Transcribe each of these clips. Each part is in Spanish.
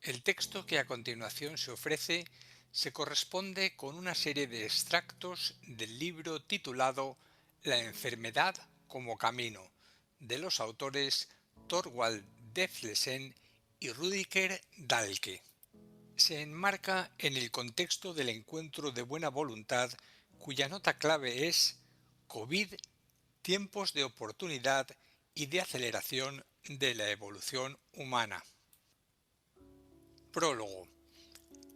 El texto que a continuación se ofrece se corresponde con una serie de extractos del libro titulado La enfermedad como camino, de los autores Thorvald Deflesen y Rüdiger Dahlke. Se enmarca en el contexto del encuentro de buena voluntad cuya nota clave es COVID, tiempos de oportunidad y de aceleración de la evolución humana. Prólogo.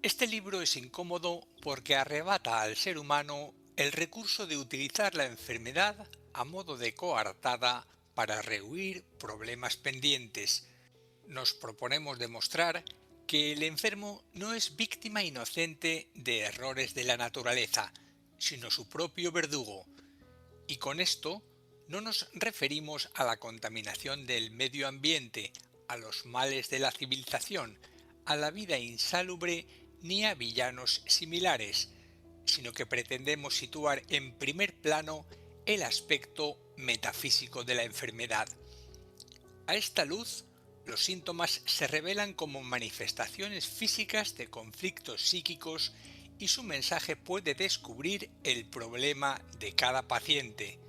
Este libro es incómodo porque arrebata al ser humano el recurso de utilizar la enfermedad a modo de coartada para rehuir problemas pendientes. Nos proponemos demostrar que el enfermo no es víctima inocente de errores de la naturaleza, sino su propio verdugo. Y con esto no nos referimos a la contaminación del medio ambiente, a los males de la civilización, a la vida insalubre ni a villanos similares, sino que pretendemos situar en primer plano el aspecto metafísico de la enfermedad. A esta luz, los síntomas se revelan como manifestaciones físicas de conflictos psíquicos y su mensaje puede descubrir el problema de cada paciente.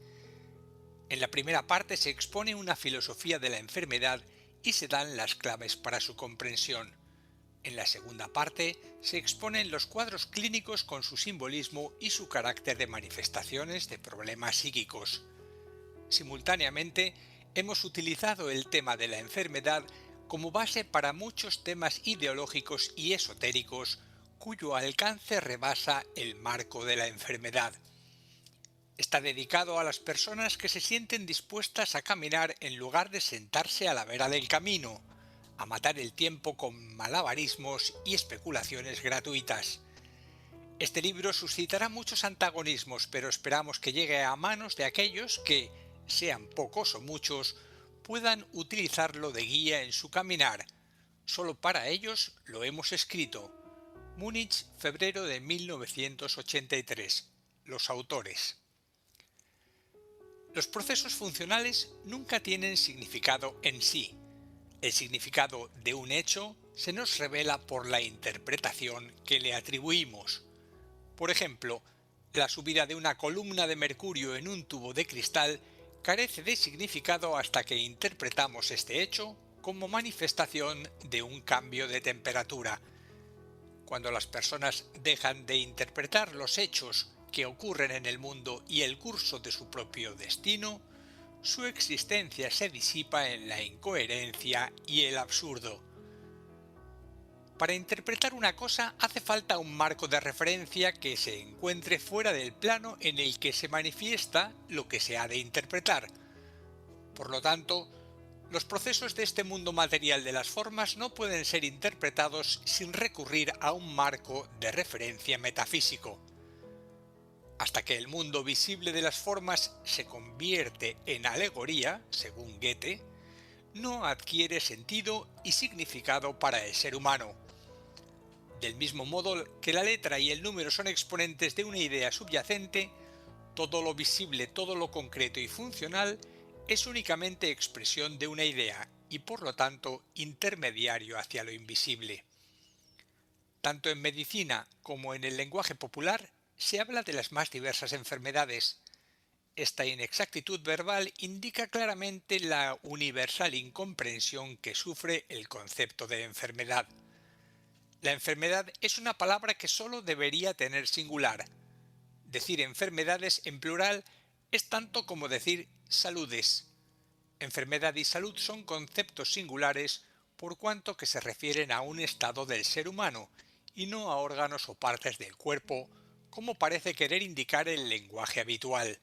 En la primera parte se expone una filosofía de la enfermedad y se dan las claves para su comprensión. En la segunda parte se exponen los cuadros clínicos con su simbolismo y su carácter de manifestaciones de problemas psíquicos. Simultáneamente, hemos utilizado el tema de la enfermedad como base para muchos temas ideológicos y esotéricos cuyo alcance rebasa el marco de la enfermedad. Está dedicado a las personas que se sienten dispuestas a caminar en lugar de sentarse a la vera del camino, a matar el tiempo con malabarismos y especulaciones gratuitas. Este libro suscitará muchos antagonismos, pero esperamos que llegue a manos de aquellos que, sean pocos o muchos, puedan utilizarlo de guía en su caminar. Solo para ellos lo hemos escrito. Múnich, febrero de 1983. Los autores. Los procesos funcionales nunca tienen significado en sí. El significado de un hecho se nos revela por la interpretación que le atribuimos. Por ejemplo, la subida de una columna de mercurio en un tubo de cristal carece de significado hasta que interpretamos este hecho como manifestación de un cambio de temperatura. Cuando las personas dejan de interpretar los hechos que ocurren en el mundo y el curso de su propio destino, su existencia se disipa en la incoherencia y el absurdo. Para interpretar una cosa hace falta un marco de referencia que se encuentre fuera del plano en el que se manifiesta lo que se ha de interpretar. Por lo tanto, los procesos de este mundo material de las formas no pueden ser interpretados sin recurrir a un marco de referencia metafísico. Hasta que el mundo visible de las formas se convierte en alegoría, según Goethe, no adquiere sentido y significado para el ser humano. Del mismo modo que la letra y el número son exponentes de una idea subyacente, todo lo visible, todo lo concreto y funcional es únicamente expresión de una idea y por lo tanto intermediario hacia lo invisible. Tanto en medicina como en el lenguaje popular se habla de las más diversas enfermedades. Esta inexactitud verbal indica claramente la universal incomprensión que sufre el concepto de enfermedad. La enfermedad es una palabra que solo debería tener singular. Decir enfermedades en plural es tanto como decir saludes. Enfermedad y salud son conceptos singulares por cuanto que se refieren a un estado del ser humano y no a órganos o partes del cuerpo, como parece querer indicar el lenguaje habitual.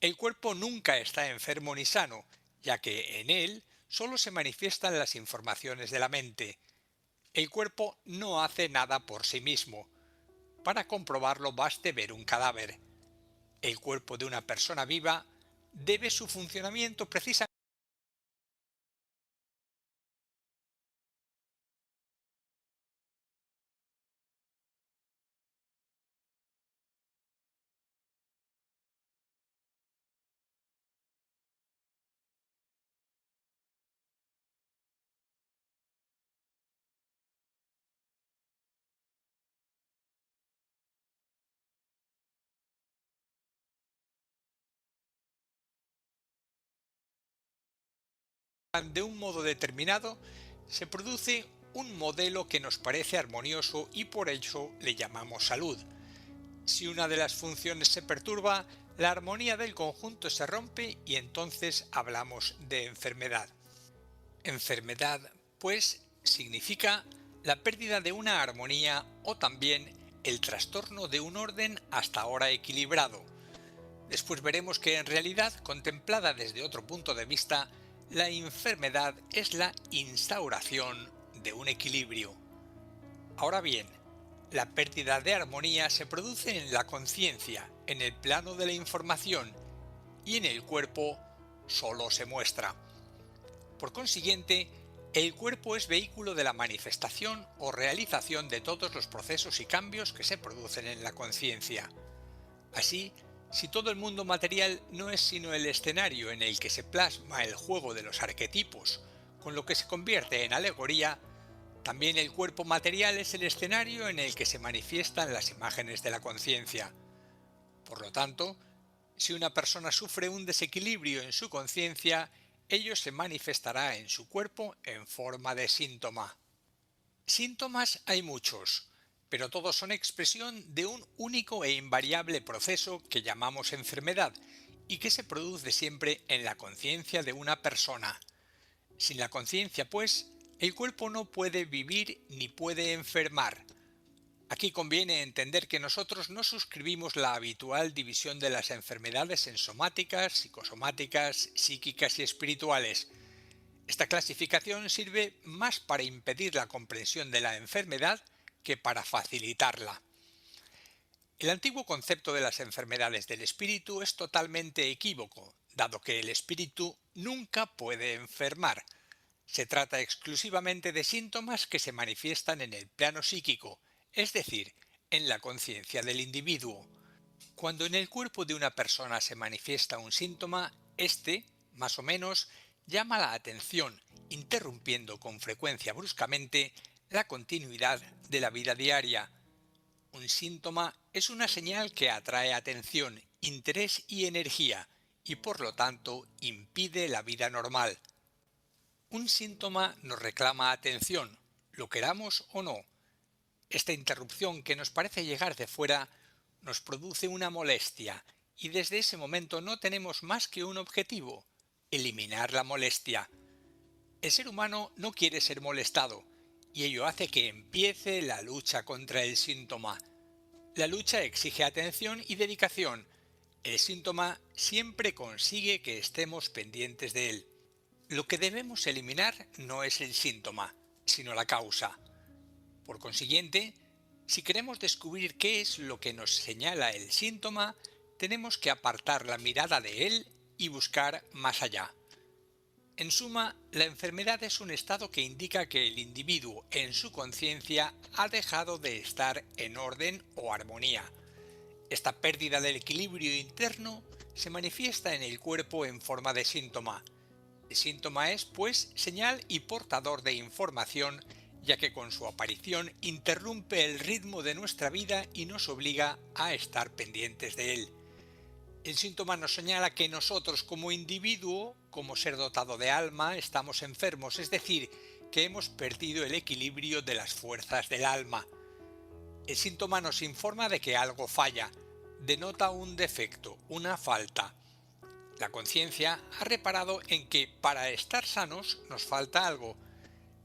El cuerpo nunca está enfermo ni sano, ya que en él solo se manifiestan las informaciones de la mente. El cuerpo no hace nada por sí mismo. Para comprobarlo baste ver un cadáver. El cuerpo de una persona viva debe su funcionamiento precisamente de un modo determinado, se produce un modelo que nos parece armonioso y por ello le llamamos salud. Si una de las funciones se perturba, la armonía del conjunto se rompe y entonces hablamos de enfermedad. Enfermedad, pues, significa la pérdida de una armonía o también el trastorno de un orden hasta ahora equilibrado. Después veremos que en realidad, contemplada desde otro punto de vista, la enfermedad es la instauración de un equilibrio. Ahora bien, la pérdida de armonía se produce en la conciencia, en el plano de la información, y en el cuerpo solo se muestra. Por consiguiente, el cuerpo es vehículo de la manifestación o realización de todos los procesos y cambios que se producen en la conciencia. Así, si todo el mundo material no es sino el escenario en el que se plasma el juego de los arquetipos, con lo que se convierte en alegoría, también el cuerpo material es el escenario en el que se manifiestan las imágenes de la conciencia. Por lo tanto, si una persona sufre un desequilibrio en su conciencia, ello se manifestará en su cuerpo en forma de síntoma. Síntomas hay muchos, pero todos son expresión de un único e invariable proceso que llamamos enfermedad y que se produce siempre en la conciencia de una persona. Sin la conciencia, pues, el cuerpo no puede vivir ni puede enfermar. Aquí conviene entender que nosotros no suscribimos la habitual división de las enfermedades en somáticas, psicosomáticas, psíquicas y espirituales. Esta clasificación sirve más para impedir la comprensión de la enfermedad que para facilitarla. El antiguo concepto de las enfermedades del espíritu es totalmente equívoco, dado que el espíritu nunca puede enfermar. Se trata exclusivamente de síntomas que se manifiestan en el plano psíquico, es decir, en la conciencia del individuo. Cuando en el cuerpo de una persona se manifiesta un síntoma, éste, más o menos, llama la atención, interrumpiendo con frecuencia bruscamente la continuidad de la vida diaria. Un síntoma es una señal que atrae atención, interés y energía, y por lo tanto impide la vida normal. Un síntoma nos reclama atención, lo queramos o no. Esta interrupción que nos parece llegar de fuera nos produce una molestia y desde ese momento no tenemos más que un objetivo: eliminar la molestia. El ser humano no quiere ser molestado y ello hace que empiece la lucha contra el síntoma. La lucha exige atención y dedicación. El síntoma siempre consigue que estemos pendientes de él. Lo que debemos eliminar no es el síntoma, sino la causa. Por consiguiente, si queremos descubrir qué es lo que nos señala el síntoma, tenemos que apartar la mirada de él y buscar más allá. En suma, la enfermedad es un estado que indica que el individuo en su conciencia ha dejado de estar en orden o armonía. Esta pérdida del equilibrio interno se manifiesta en el cuerpo en forma de síntoma. El síntoma es, pues, señal y portador de información, ya que con su aparición interrumpe el ritmo de nuestra vida y nos obliga a estar pendientes de él. El síntoma nos señala que nosotros como individuo, como ser dotado de alma, estamos enfermos, es decir, que hemos perdido el equilibrio de las fuerzas del alma. El síntoma nos informa de que algo falla, denota un defecto, una falta. La conciencia ha reparado en que para estar sanos nos falta algo.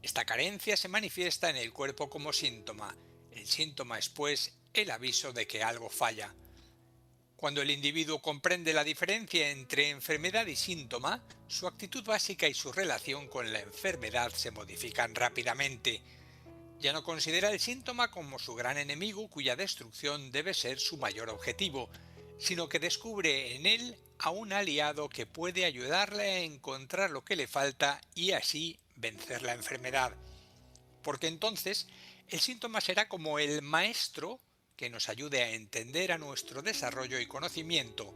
Esta carencia se manifiesta en el cuerpo como síntoma. El síntoma es, pues, el aviso de que algo falla. Cuando el individuo comprende la diferencia entre enfermedad y síntoma, su actitud básica y su relación con la enfermedad se modifican rápidamente. Ya no considera el síntoma como su gran enemigo cuya destrucción debe ser su mayor objetivo, sino que descubre en él a un aliado que puede ayudarle a encontrar lo que le falta y así vencer la enfermedad. Porque entonces el síntoma será como el maestro que nos ayude a entender a nuestro desarrollo y conocimiento,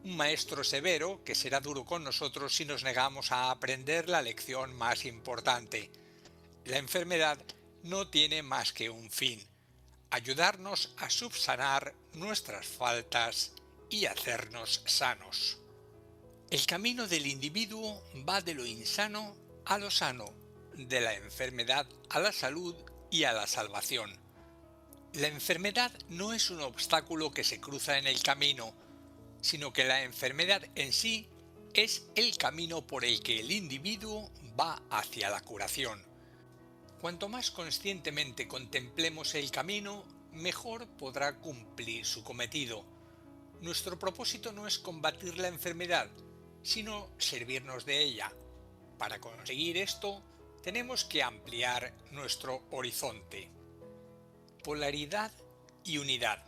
un maestro severo que será duro con nosotros si nos negamos a aprender la lección más importante. La enfermedad no tiene más que un fin: ayudarnos a subsanar nuestras faltas y hacernos sanos. El camino del individuo va de lo insano a lo sano, de la enfermedad a la salud y a la salvación. La enfermedad no es un obstáculo que se cruza en el camino, sino que la enfermedad en sí es el camino por el que el individuo va hacia la curación. Cuanto más conscientemente contemplemos el camino, mejor podrá cumplir su cometido. Nuestro propósito no es combatir la enfermedad, sino servirnos de ella. Para conseguir esto, tenemos que ampliar nuestro horizonte. Polaridad y unidad.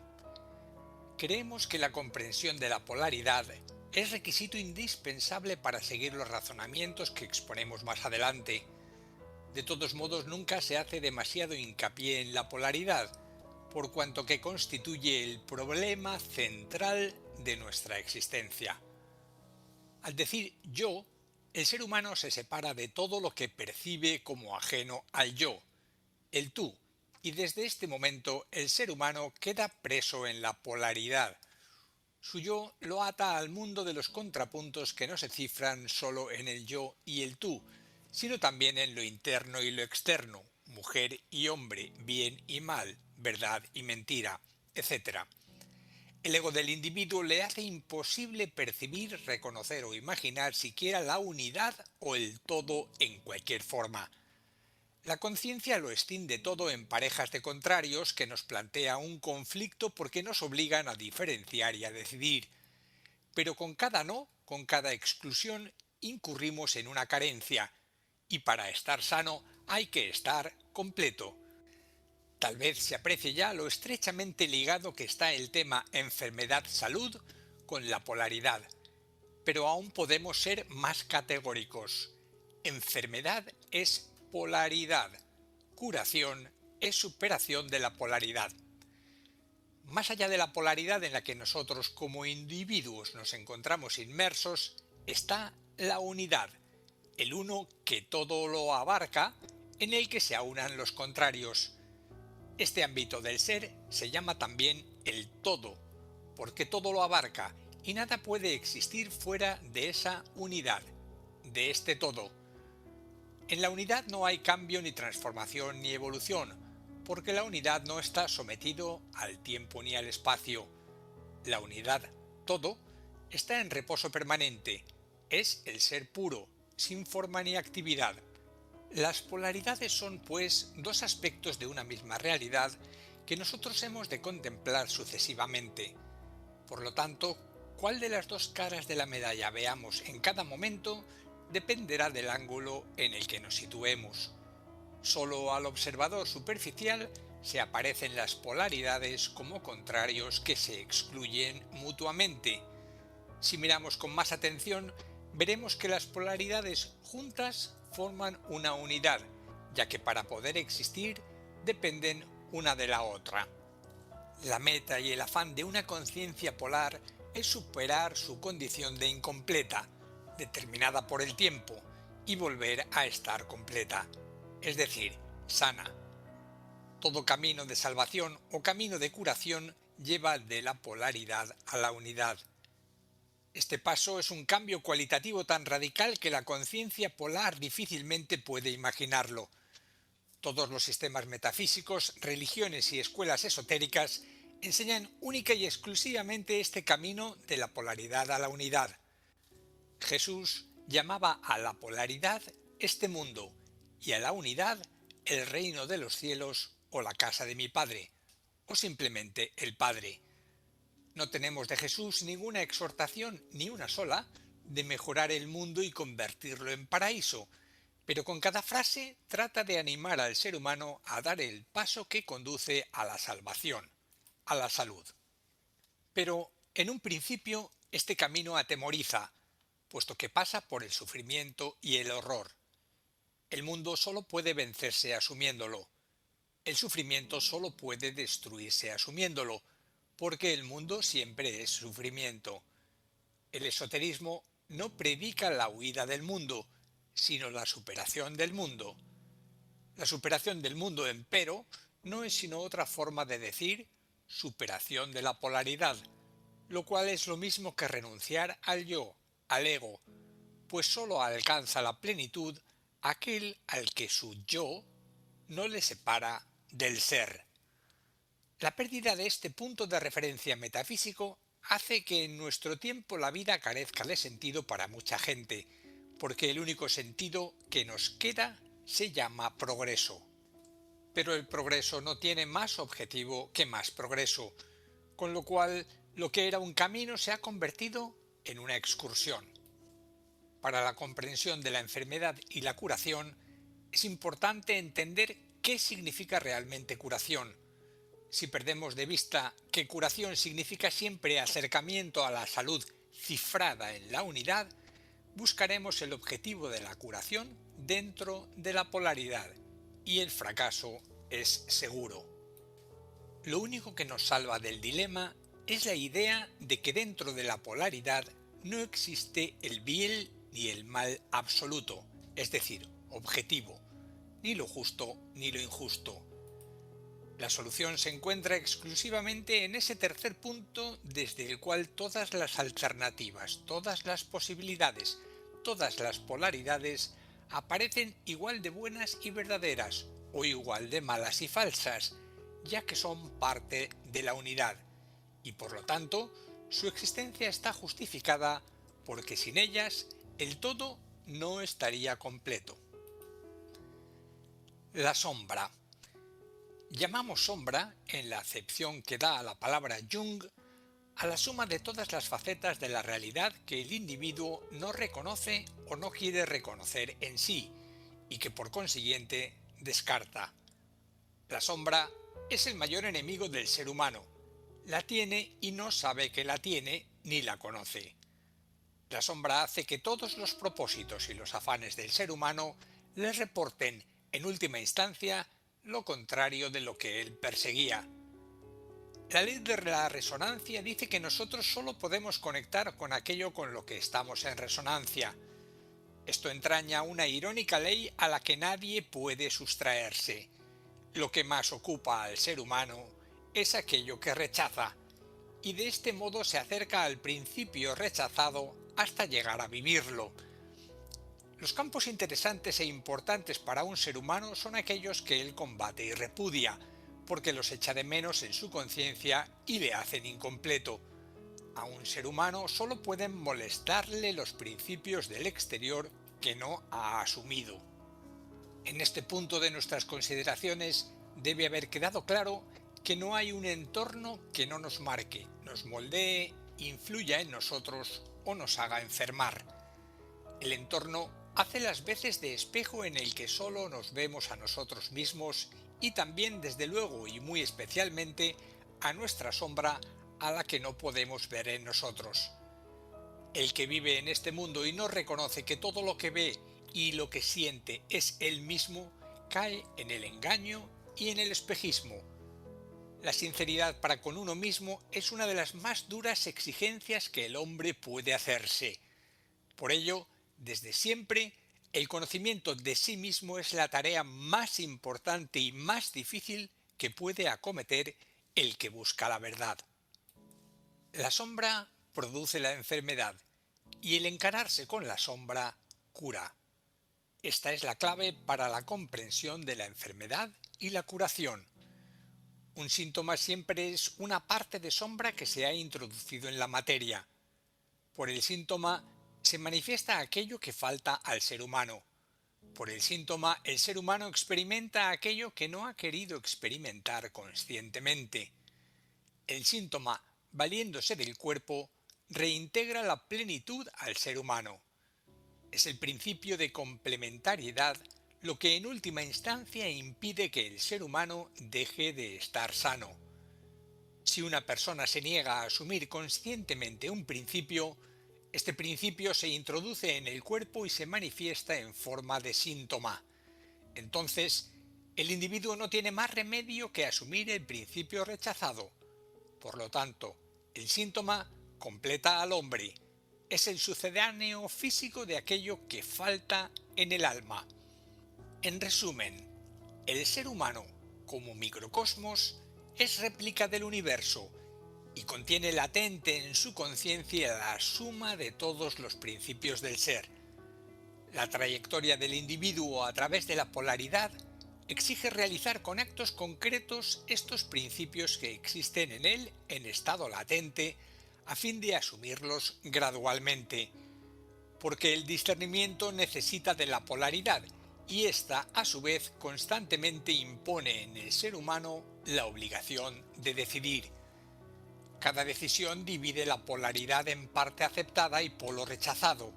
Creemos que la comprensión de la polaridad es requisito indispensable para seguir los razonamientos que exponemos más adelante. De todos modos, nunca se hace demasiado hincapié en la polaridad, por cuanto que constituye el problema central de nuestra existencia. Al decir yo, el ser humano se separa de todo lo que percibe como ajeno al yo, el tú, y desde este momento el ser humano queda preso en la polaridad. Su yo lo ata al mundo de los contrapuntos que no se cifran solo en el yo y el tú, sino también en lo interno y lo externo, mujer y hombre, bien y mal, verdad y mentira, etc. El ego del individuo le hace imposible percibir, reconocer o imaginar siquiera la unidad o el todo en cualquier forma. La conciencia lo escinde todo en parejas de contrarios que nos plantea un conflicto porque nos obligan a diferenciar y a decidir. Pero con cada no, con cada exclusión, incurrimos en una carencia, y para estar sano hay que estar completo. Tal vez se aprecie ya lo estrechamente ligado que está el tema enfermedad-salud con la polaridad, pero aún podemos ser más categóricos. Enfermedad es polaridad, curación es superación de la polaridad. Más allá de la polaridad en la que nosotros como individuos nos encontramos inmersos, está la unidad, el uno que todo lo abarca, en el que se aunan los contrarios. Este ámbito del ser se llama también el todo, porque todo lo abarca y nada puede existir fuera de esa unidad, de este todo. En la unidad no hay cambio ni transformación ni evolución, porque la unidad no está sometido al tiempo ni al espacio. La unidad, todo, está en reposo permanente, es el ser puro, sin forma ni actividad. Las polaridades son, pues, dos aspectos de una misma realidad que nosotros hemos de contemplar sucesivamente. Por lo tanto, cuál de las dos caras de la medalla veamos en cada momento dependerá del ángulo en el que nos situemos. Solo al observador superficial se aparecen las polaridades como contrarios que se excluyen mutuamente. Si miramos con más atención, veremos que las polaridades juntas forman una unidad, ya que para poder existir dependen una de la otra. La meta y el afán de una conciencia polar es superar su condición de incompleta, determinada por el tiempo, y volver a estar completa, es decir, sana. Todo camino de salvación o camino de curación lleva de la polaridad a la unidad. Este paso es un cambio cualitativo tan radical que la conciencia polar difícilmente puede imaginarlo. Todos los sistemas metafísicos, religiones y escuelas esotéricas enseñan única y exclusivamente este camino de la polaridad a la unidad. Jesús llamaba a la polaridad este mundo y a la unidad el reino de los cielos o la casa de mi Padre, o simplemente el Padre. No tenemos de Jesús ninguna exhortación, ni una sola, de mejorar el mundo y convertirlo en paraíso, pero con cada frase trata de animar al ser humano a dar el paso que conduce a la salvación, a la salud. Pero, en un principio, este camino atemoriza, puesto que pasa por el sufrimiento y el horror. El mundo solo puede vencerse asumiéndolo. El sufrimiento solo puede destruirse asumiéndolo, porque el mundo siempre es sufrimiento. El esoterismo no predica la huida del mundo, sino la superación del mundo. La superación del mundo, empero, no es sino otra forma de decir superación de la polaridad, lo cual es lo mismo que renunciar al yo, al ego, pues sólo alcanza la plenitud aquel al que su yo no le separa del ser. La pérdida de este punto de referencia metafísico hace que en nuestro tiempo la vida carezca de sentido para mucha gente, porque el único sentido que nos queda se llama progreso. Pero el progreso no tiene más objetivo que más progreso, con lo cual lo que era un camino se ha convertido en una excursión. Para la comprensión de la enfermedad y la curación, es importante entender qué significa realmente curación. Si perdemos de vista que curación significa siempre acercamiento a la salud cifrada en la unidad, buscaremos el objetivo de la curación dentro de la polaridad, y el fracaso es seguro. Lo único que nos salva del dilema es la idea de que dentro de la polaridad no existe el bien ni el mal absoluto, es decir, objetivo, ni lo justo ni lo injusto. La solución se encuentra exclusivamente en ese tercer punto desde el cual todas las alternativas, todas las posibilidades, todas las polaridades aparecen igual de buenas y verdaderas o igual de malas y falsas, ya que son parte de la unidad y por lo tanto su existencia está justificada porque sin ellas el todo no estaría completo. La sombra. Llamamos sombra, en la acepción que da a la palabra Jung, a la suma de todas las facetas de la realidad que el individuo no reconoce o no quiere reconocer en sí, y que por consiguiente descarta. La sombra es el mayor enemigo del ser humano. La tiene y no sabe que la tiene ni la conoce. La sombra hace que todos los propósitos y los afanes del ser humano le reporten, en última instancia, lo contrario de lo que él perseguía. La ley de la resonancia dice que nosotros solo podemos conectar con aquello con lo que estamos en resonancia. Esto entraña una irónica ley a la que nadie puede sustraerse. Lo que más ocupa al ser humano es aquello que rechaza, y de este modo se acerca al principio rechazado hasta llegar a vivirlo. Los campos interesantes e importantes para un ser humano son aquellos que él combate y repudia, porque los echa de menos en su conciencia y le hacen incompleto. A un ser humano solo pueden molestarle los principios del exterior que no ha asumido. En este punto de nuestras consideraciones debe haber quedado claro que no hay un entorno que no nos marque, nos moldee, influya en nosotros o nos haga enfermar. El entorno hace las veces de espejo en el que solo nos vemos a nosotros mismos y también desde luego y muy especialmente a nuestra sombra a la que no podemos ver en nosotros. El que vive en este mundo y no reconoce que todo lo que ve y lo que siente es él mismo, cae en el engaño y en el espejismo. La sinceridad para con uno mismo es una de las más duras exigencias que el hombre puede hacerse. Por ello, desde siempre, el conocimiento de sí mismo es la tarea más importante y más difícil que puede acometer el que busca la verdad. La sombra produce la enfermedad y el encararse con la sombra cura. Esta es la clave para la comprensión de la enfermedad y la curación. Un síntoma siempre es una parte de sombra que se ha introducido en la materia. Por el síntoma se manifiesta aquello que falta al ser humano. Por el síntoma, el ser humano experimenta aquello que no ha querido experimentar conscientemente. El síntoma, valiéndose del cuerpo, reintegra la plenitud al ser humano. Es el principio de complementariedad lo que en última instancia impide que el ser humano deje de estar sano. Si una persona se niega a asumir conscientemente un principio, este principio se introduce en el cuerpo y se manifiesta en forma de síntoma. Entonces, el individuo no tiene más remedio que asumir el principio rechazado. Por lo tanto, el síntoma completa al hombre. Es el sucedáneo físico de aquello que falta en el alma. En resumen, el ser humano, como microcosmos, es réplica del universo y contiene latente en su conciencia la suma de todos los principios del ser. La trayectoria del individuo a través de la polaridad exige realizar con actos concretos estos principios que existen en él en estado latente a fin de asumirlos gradualmente, porque el discernimiento necesita de la polaridad y ésta a su vez constantemente impone en el ser humano la obligación de decidir. Cada decisión divide la polaridad en parte aceptada y polo rechazado.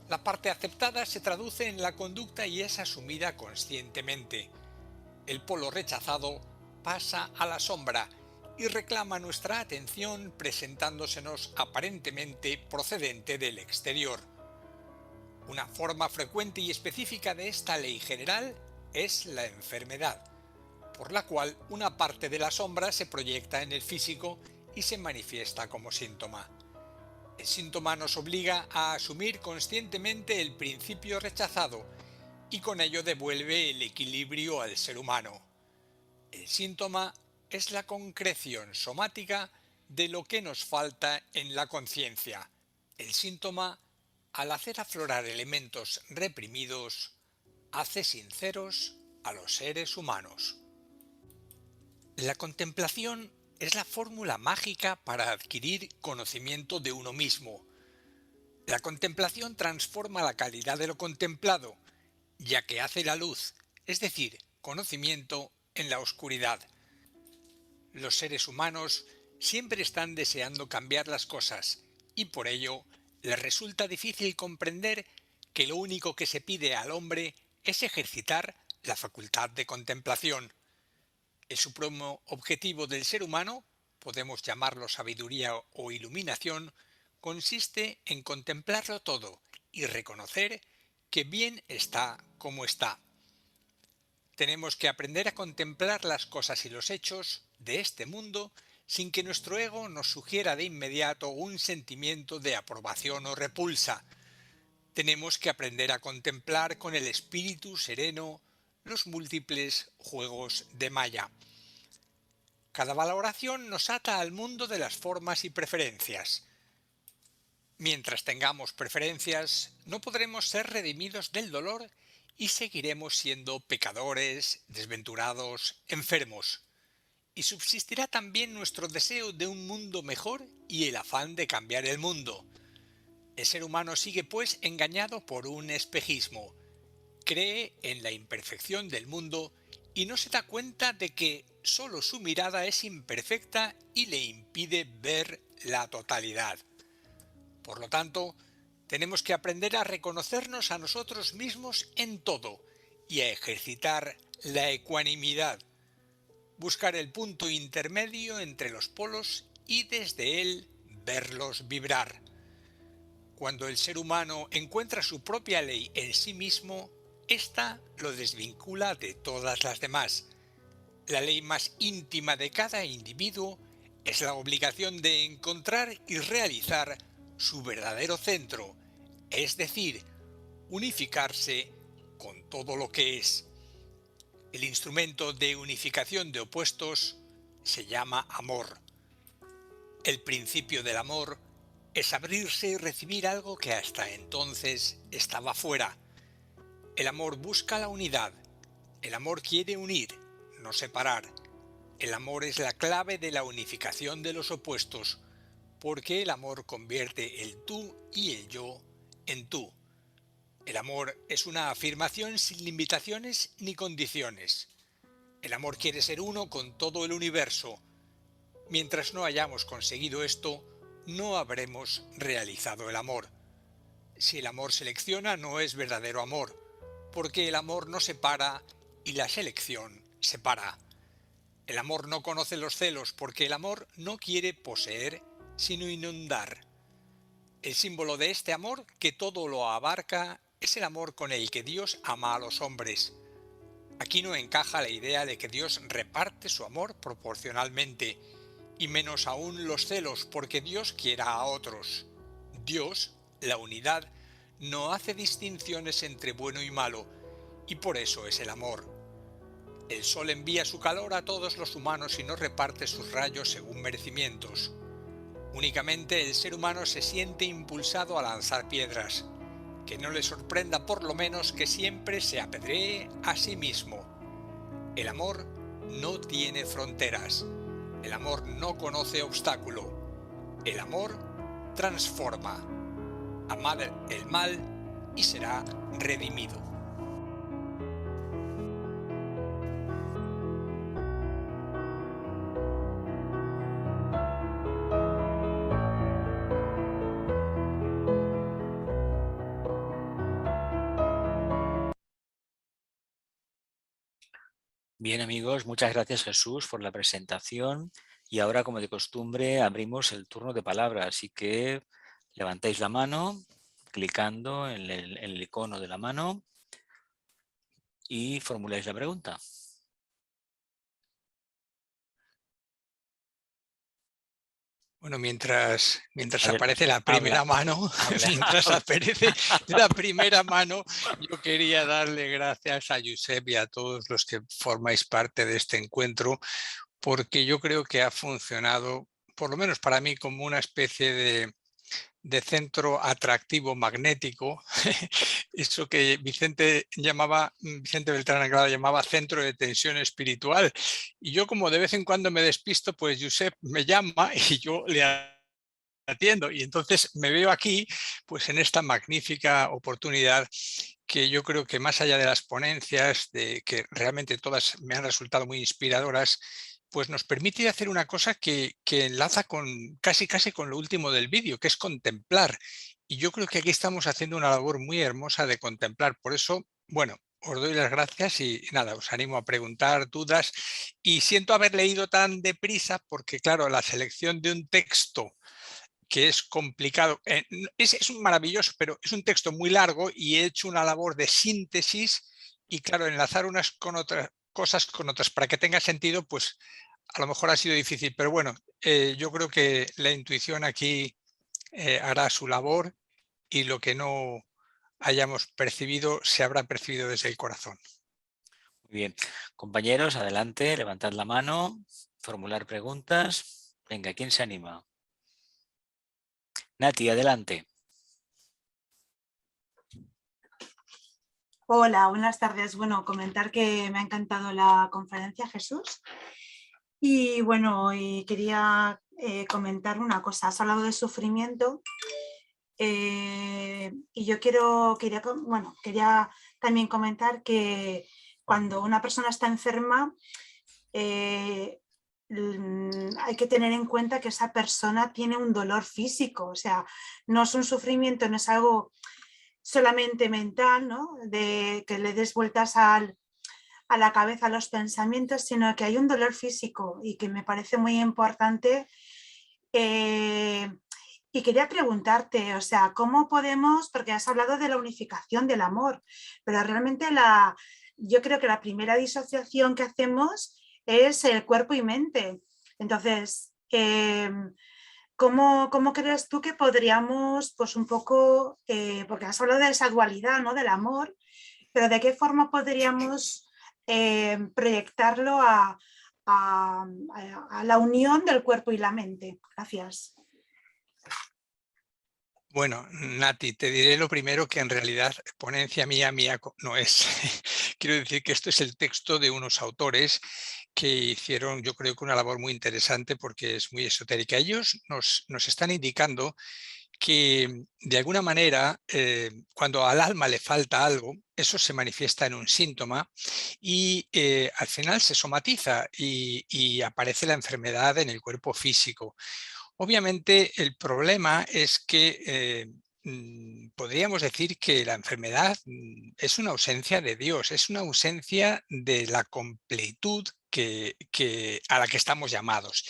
La parte aceptada se traduce en la conducta y es asumida conscientemente. El polo rechazado pasa a la sombra y reclama nuestra atención presentándosenos aparentemente procedente del exterior. Una forma frecuente y específica de esta ley general es la enfermedad, por la cual una parte de la sombra se proyecta en el físico y se manifiesta como síntoma. El síntoma nos obliga a asumir conscientemente el principio rechazado y con ello devuelve el equilibrio al ser humano. El síntoma es la concreción somática de lo que nos falta en la conciencia. El síntoma, al hacer aflorar elementos reprimidos, hace sinceros a los seres humanos. La contemplación es la fórmula mágica para adquirir conocimiento de uno mismo. La contemplación transforma la calidad de lo contemplado, ya que hace la luz, es decir, conocimiento, en la oscuridad. Los seres humanos siempre están deseando cambiar las cosas, y por ello les resulta difícil comprender que lo único que se pide al hombre es ejercitar la facultad de contemplación. El supremo objetivo del ser humano, podemos llamarlo sabiduría o iluminación, consiste en contemplarlo todo y reconocer que bien está como está. Tenemos que aprender a contemplar las cosas y los hechos de este mundo sin que nuestro ego nos sugiera de inmediato un sentimiento de aprobación o repulsa. Tenemos que aprender a contemplar con el espíritu sereno los múltiples juegos de Maya. Cada valoración nos ata al mundo de las formas y preferencias. Mientras tengamos preferencias, no podremos ser redimidos del dolor y seguiremos siendo pecadores, desventurados, enfermos. Y subsistirá también nuestro deseo de un mundo mejor y el afán de cambiar el mundo. El ser humano sigue pues engañado por un espejismo. Cree en la imperfección del mundo y no se da cuenta de que solo su mirada es imperfecta y le impide ver la totalidad. Por lo tanto, tenemos que aprender a reconocernos a nosotros mismos en todo y a ejercitar la ecuanimidad, buscar el punto intermedio entre los polos y desde él verlos vibrar. Cuando el ser humano encuentra su propia ley en sí mismo, ésta lo desvincula de todas las demás. La ley más íntima de cada individuo es la obligación de encontrar y realizar su verdadero centro, es decir, unificarse con todo lo que es. El instrumento de unificación de opuestos se llama amor. El principio del amor es abrirse y recibir algo que hasta entonces estaba fuera. El amor busca la unidad. El amor quiere unir, no separar. El amor es la clave de la unificación de los opuestos, porque el amor convierte el tú y el yo en tú. El amor es una afirmación sin limitaciones ni condiciones. El amor quiere ser uno con todo el universo. Mientras no hayamos conseguido esto, no habremos realizado el amor. Si el amor selecciona, no es verdadero amor, porque el amor no separa y la selección separa. El amor no conoce los celos, porque el amor no quiere poseer, sino inundar. El símbolo de este amor, que todo lo abarca, es el amor con el que Dios ama a los hombres. Aquí no encaja la idea de que Dios reparte su amor proporcionalmente, y menos aún los celos, porque Dios quiera a otros. Dios, la unidad, no hace distinciones entre bueno y malo, y por eso es el amor. El sol envía su calor a todos los humanos y no reparte sus rayos según merecimientos. Únicamente el ser humano se siente impulsado a lanzar piedras. que no le sorprenda por lo menos que siempre se apedree a sí mismo. El amor no tiene fronteras. El amor no conoce obstáculo. El amor transforma. Amad el mal y será redimido. Bien, amigos, muchas gracias, Jesús, por la presentación. Y ahora, como de costumbre, abrimos el turno de palabra. Así que levantáis la mano, clicando en el icono de la mano y formuláis la pregunta. Bueno, mientras Adelante, aparece la habla, primera mano, habla, mientras habla. aparece la primera mano, yo quería darle gracias a Josep y a todos los que formáis parte de este encuentro, porque yo creo que ha funcionado, por lo menos para mí, como una especie de centro atractivo magnético, eso que Vicente Beltrán Anglada llamaba centro de tensión espiritual. Y yo, como de vez en cuando me despisto, pues Josep me llama y yo le atiendo. Y entonces me veo aquí, pues en esta magnífica oportunidad que yo creo que más allá de las ponencias, de que realmente todas me han resultado muy inspiradoras, pues nos permite hacer una cosa que enlaza con casi con lo último del vídeo, que es contemplar. Y yo creo que aquí estamos haciendo una labor muy hermosa de contemplar. Por eso, bueno, os doy las gracias y nada, os animo a preguntar dudas. Y siento haber leído tan deprisa porque, claro, la selección de un texto que es complicado, es un maravilloso, pero es un texto muy largo y he hecho una labor de síntesis y claro, enlazar unas con otras cosas con otras para que tenga sentido, pues a lo mejor ha sido difícil, pero bueno, yo creo que la intuición aquí hará su labor y lo que no hayamos percibido se habrá percibido desde el corazón. Muy bien. Compañeros, adelante, levantad la mano, formular preguntas. Venga, ¿quién se anima? Nati, adelante. Hola, buenas tardes. Bueno, comentar que me ha encantado la conferencia, Jesús. Y bueno, quería comentar una cosa. Has hablado de sufrimiento y yo quería también comentar que cuando una persona está enferma hay que tener en cuenta que esa persona tiene un dolor físico, o sea, no es un sufrimiento, no es algo solamente mental, ¿no? De que le des vueltas a la cabeza los pensamientos, sino que hay un dolor físico y que me parece muy importante. Y quería preguntarte, o sea, ¿cómo podemos, porque has hablado de la unificación del amor, pero realmente yo creo que la primera disociación que hacemos es el cuerpo y mente. Entonces, ¿cómo crees tú que podríamos, pues un poco, porque has hablado de esa dualidad, ¿no? Del amor, pero de qué forma podríamos proyectarlo a la unión del cuerpo y la mente? Gracias. Bueno, Nati, te diré lo primero que en realidad ponencia mía no es. Quiero decir que esto es el texto de unos autores que hicieron, yo creo que una labor muy interesante porque es muy esotérica. Ellos nos están indicando que de alguna manera cuando al alma le falta algo, eso se manifiesta en un síntoma y al final se somatiza y aparece la enfermedad en el cuerpo físico. Obviamente el problema es que podríamos decir que la enfermedad es una ausencia de Dios, es una ausencia de la completud a la que estamos llamados.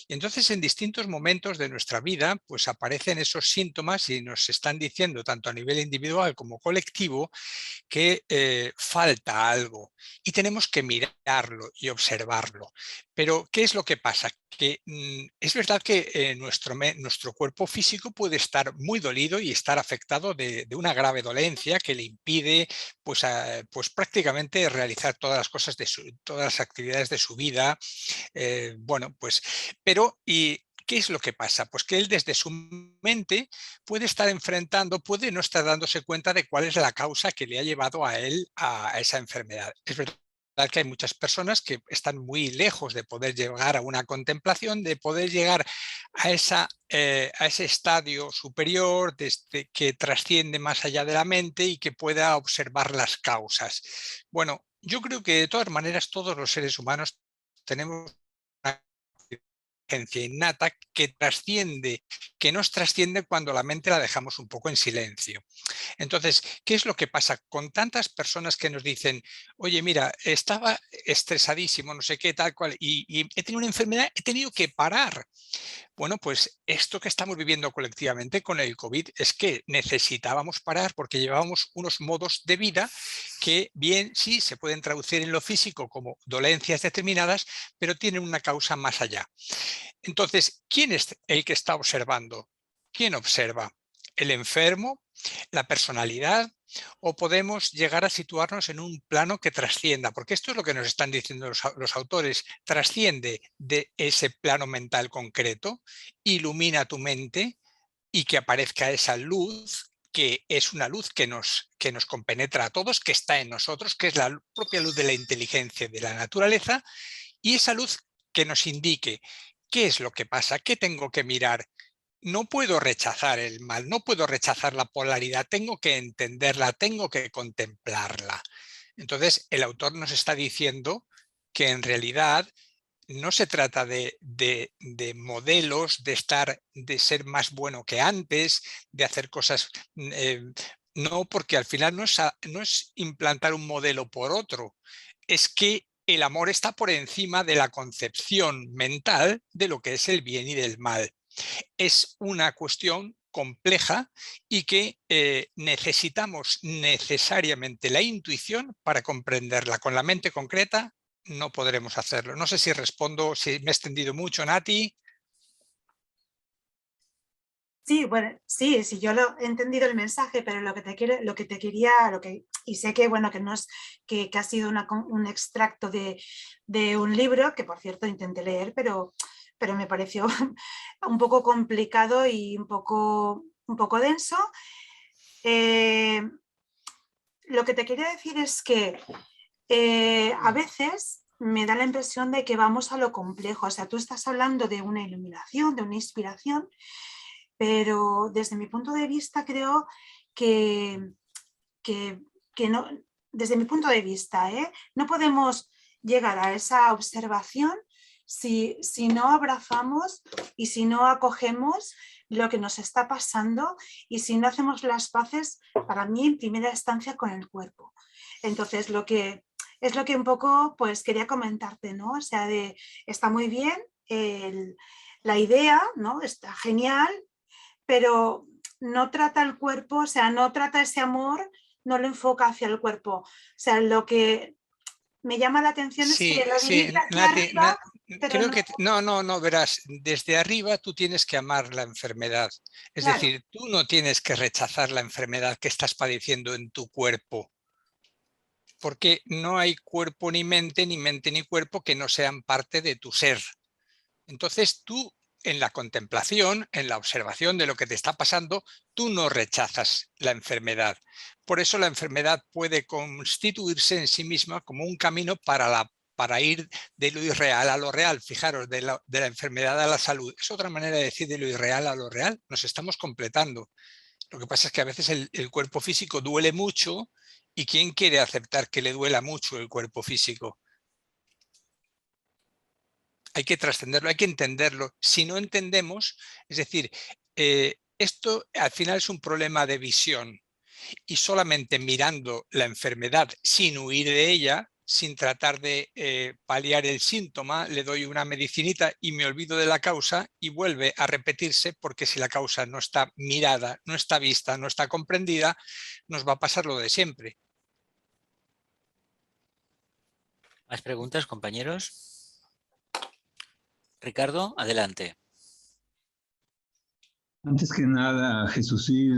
Y entonces en distintos momentos de nuestra vida pues aparecen esos síntomas y nos están diciendo tanto a nivel individual como colectivo que falta algo y tenemos que mirarlo y observarlo. Pero ¿qué es lo que pasa? Que es verdad que nuestro cuerpo físico puede estar muy dolido y estar afectado de una grave dolencia que le impide pues prácticamente realizar todas las cosas todas las actividades de su vida. Bueno, pues, pero ¿y ¿Qué es lo que pasa? Pues que él desde su mente puede estar enfrentando, puede no estar dándose cuenta de cuál es la causa que le ha llevado a él a esa enfermedad. Es verdad que hay muchas personas que están muy lejos de poder llegar a una contemplación, de poder llegar a ese estadio superior que trasciende más allá de la mente y que pueda observar las causas. Bueno, yo creo que de todas maneras todos los seres humanos tenemos una inteligencia innata que trasciende, que nos trasciende cuando la mente la dejamos un poco en silencio. Entonces, ¿qué es lo que pasa con tantas personas que nos dicen, oye, mira, estaba estresadísimo, no sé qué, tal cual, y he tenido una enfermedad, he tenido que parar? Bueno, pues esto que estamos viviendo colectivamente con el COVID es que necesitábamos parar porque llevábamos unos modos de vida que bien sí se pueden traducir en lo físico como dolencias determinadas, pero tienen una causa más allá. Entonces, ¿quién es el que está observando? ¿Quién observa? ¿El enfermo? ¿La personalidad? ¿O podemos llegar a situarnos en un plano que trascienda? Porque esto es lo que nos están diciendo los autores. Trasciende de ese plano mental concreto, ilumina tu mente y que aparezca esa luz que es una luz que nos compenetra a todos, que está en nosotros, que es la propia luz de la inteligencia de la naturaleza, y esa luz que nos indique qué es lo que pasa, qué tengo que mirar. No puedo rechazar el mal, no puedo rechazar la polaridad, tengo que entenderla, tengo que contemplarla. Entonces, el autor nos está diciendo que en realidad no se trata de modelos, de ser más bueno que antes, de hacer cosas. No, porque al final no es implantar un modelo por otro, es que el amor está por encima de la concepción mental de lo que es el bien y del mal. Es una cuestión compleja y que necesitamos necesariamente la intuición para comprenderla. Con la mente concreta no podremos hacerlo. No sé si respondo, si me he extendido mucho, Nati. Sí, bueno, sí, sí, yo lo he entendido el mensaje, pero lo que te quería, y sé que bueno, que no es, que ha sido un extracto de un libro, que por cierto intenté leer, pero me pareció un poco complicado y un poco denso. Lo que te quería decir es que a veces me da la impresión de que vamos a lo complejo. O sea, tú estás hablando de una iluminación, de una inspiración, pero desde mi punto de vista creo que, que no, desde mi punto de vista, no podemos llegar a esa observación si no abrazamos y si no acogemos lo que nos está pasando y si no hacemos las paces, para mí, en primera instancia, con el cuerpo. Entonces, es lo que un poco pues quería comentarte, ¿no? O sea, está muy bien la idea, ¿no? Está genial, pero no trata el cuerpo, o sea, no trata ese amor, no lo enfoca hacia el cuerpo. O sea, lo que me llama la atención es Sí, que lo sí, dirige hacia Nati, arriba, pero creo no, que no, verás, desde arriba tú tienes que amar la enfermedad. Es claro, decir, tú no tienes que rechazar la enfermedad que estás padeciendo en tu cuerpo, porque no hay cuerpo ni mente ni cuerpo que no sean parte de tu ser. Entonces tú, en la contemplación, en la observación de lo que te está pasando, tú no rechazas la enfermedad. Por eso la enfermedad puede constituirse en sí misma como un camino para ir de lo irreal a lo real. Fijaros, de la enfermedad a la salud. Es otra manera de decir de lo irreal a lo real. Nos estamos completando. Lo que pasa es que a veces el cuerpo físico duele mucho y ¿quién quiere aceptar que le duela mucho el cuerpo físico? Hay que trascenderlo, hay que entenderlo. Si no entendemos, es decir, esto al final es un problema de visión y solamente mirando la enfermedad sin huir de ella, sin tratar de paliar el síntoma, le doy una medicinita y me olvido de la causa y vuelve a repetirse porque si la causa no está mirada, no está vista, no está comprendida, nos va a pasar lo de siempre. ¿Más preguntas, compañeros? Ricardo, adelante. Antes que nada, Jesús, sí,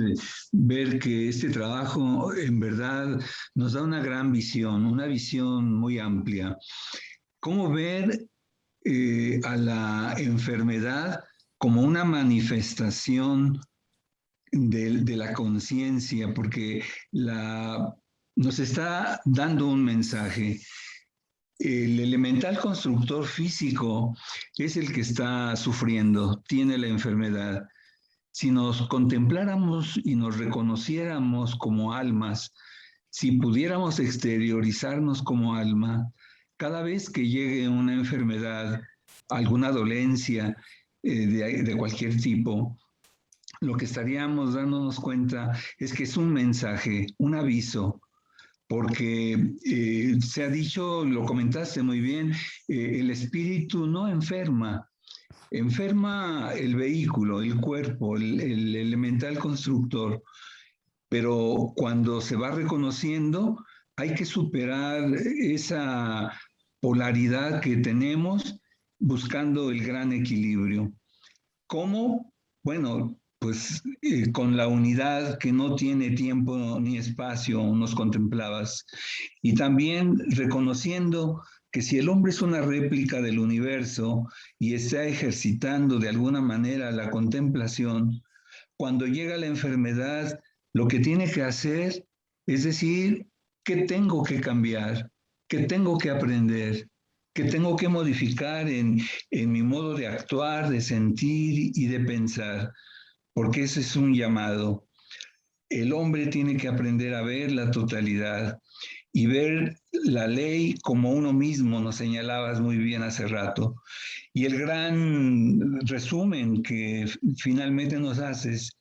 ver que este trabajo en verdad nos da una visión muy amplia. ¿Cómo ver a la enfermedad como una manifestación de la conciencia, porque nos está dando un mensaje. El elemental constructor físico es el que está sufriendo, tiene la enfermedad. Si nos contempláramos y nos reconociéramos como almas, si pudiéramos exteriorizarnos como alma, cada vez que llegue una enfermedad, alguna dolencia de cualquier tipo, lo que estaríamos dándonos cuenta es que es un mensaje, un aviso, porque se ha dicho, lo comentaste muy bien, el espíritu no enferma, enferma el vehículo, el cuerpo, el elemental constructor, pero cuando se va reconociendo, hay que superar esa polaridad que tenemos buscando el gran equilibrio. ¿Cómo? Bueno, pues con la unidad que no tiene tiempo ni espacio, nos contemplabas. Y también reconociendo que si el hombre es una réplica del universo y está ejercitando de alguna manera la contemplación, cuando llega la enfermedad, lo que tiene que hacer es decir, ¿qué tengo que cambiar? ¿Qué tengo que aprender? ¿Qué tengo que modificar en mi modo de actuar, de sentir y de pensar? Porque ese es un llamado. El hombre tiene que aprender a ver la totalidad y ver la ley como uno mismo, nos señalabas muy bien hace rato. Y el gran resumen que finalmente nos haces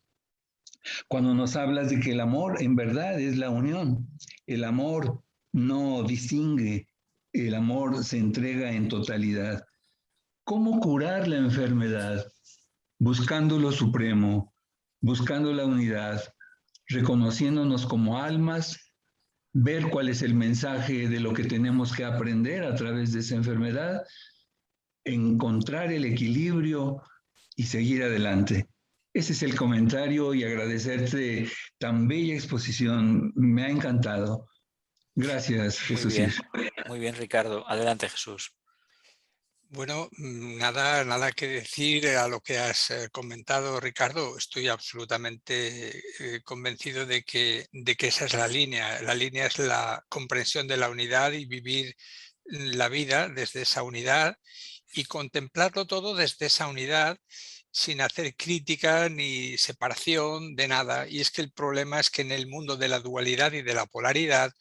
cuando nos hablas de que el amor en verdad es la unión. El amor no distingue, el amor se entrega en totalidad. ¿Cómo curar la enfermedad? Buscando lo supremo, buscando la unidad, reconociéndonos como almas, ver cuál es el mensaje de lo que tenemos que aprender a través de esa enfermedad, encontrar el equilibrio y seguir adelante. Ese es el comentario y agradecerte tan bella exposición. Me ha encantado. Gracias, Jesús. Muy bien, Ricardo. Adelante, Jesús. Bueno, nada que decir a lo que has comentado, Ricardo. Estoy absolutamente convencido de que esa es la línea. La línea es la comprensión de la unidad y vivir la vida desde esa unidad y contemplarlo todo desde esa unidad sin hacer crítica ni separación de nada. Y es que el problema es que en el mundo de la dualidad y de la polaridad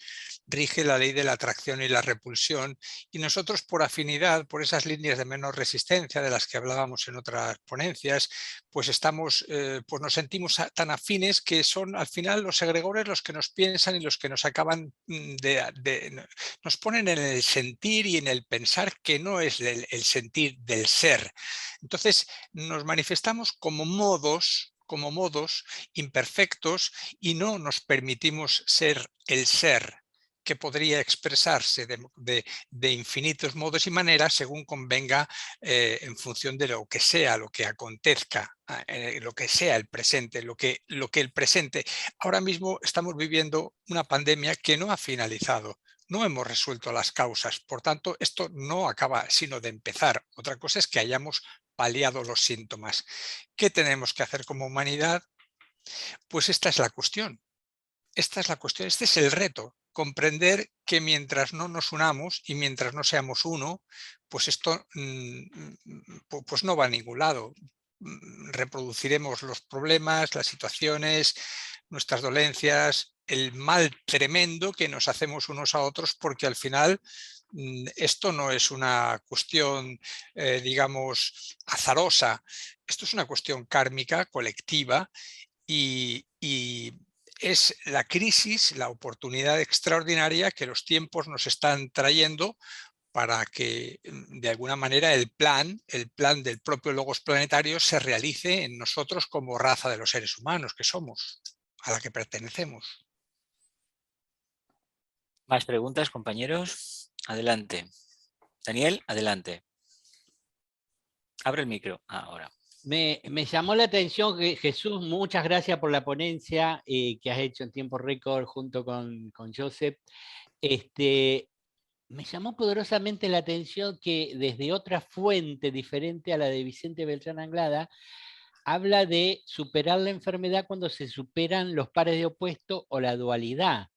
rige la ley de la atracción y la repulsión, y nosotros por afinidad, por esas líneas de menor resistencia de las que hablábamos en otras ponencias, pues pues nos sentimos tan afines que son al final los egregores los que nos piensan y los que nos acaban nos ponen en el sentir y en el pensar que no es el sentir del ser. Entonces nos manifestamos como modos imperfectos y no nos permitimos ser el ser, que podría expresarse de infinitos modos y maneras según convenga en función de lo que sea, lo que acontezca, lo que sea el presente, lo que el presente. Ahora mismo estamos viviendo una pandemia que no ha finalizado. No hemos resuelto las causas, por tanto, esto no acaba sino de empezar. Otra cosa es que hayamos paliado los síntomas. ¿Qué tenemos que hacer como humanidad? Pues esta es la cuestión. Esta es la cuestión, este es el reto, comprender que mientras no nos unamos y mientras no seamos uno, pues esto pues no va a ningún lado. Reproduciremos los problemas, las situaciones, nuestras dolencias, el mal tremendo que nos hacemos unos a otros, porque al final esto no es una cuestión, digamos, azarosa, esto es una cuestión kármica, colectiva, y es la crisis, la oportunidad extraordinaria que los tiempos nos están trayendo para que de alguna manera el plan del propio Logos planetario se realice en nosotros como raza de los seres humanos que somos, a la que pertenecemos. ¿Más preguntas, compañeros? Adelante. Daniel, adelante. Abre el micro. Ahora. Me llamó la atención, Jesús, muchas gracias por la ponencia que has hecho en tiempo récord junto con Joseph. me llamó poderosamente la atención que desde otra fuente diferente a la de Vicente Beltrán Anglada, habla de superar la enfermedad cuando se superan los pares de opuesto o la dualidad.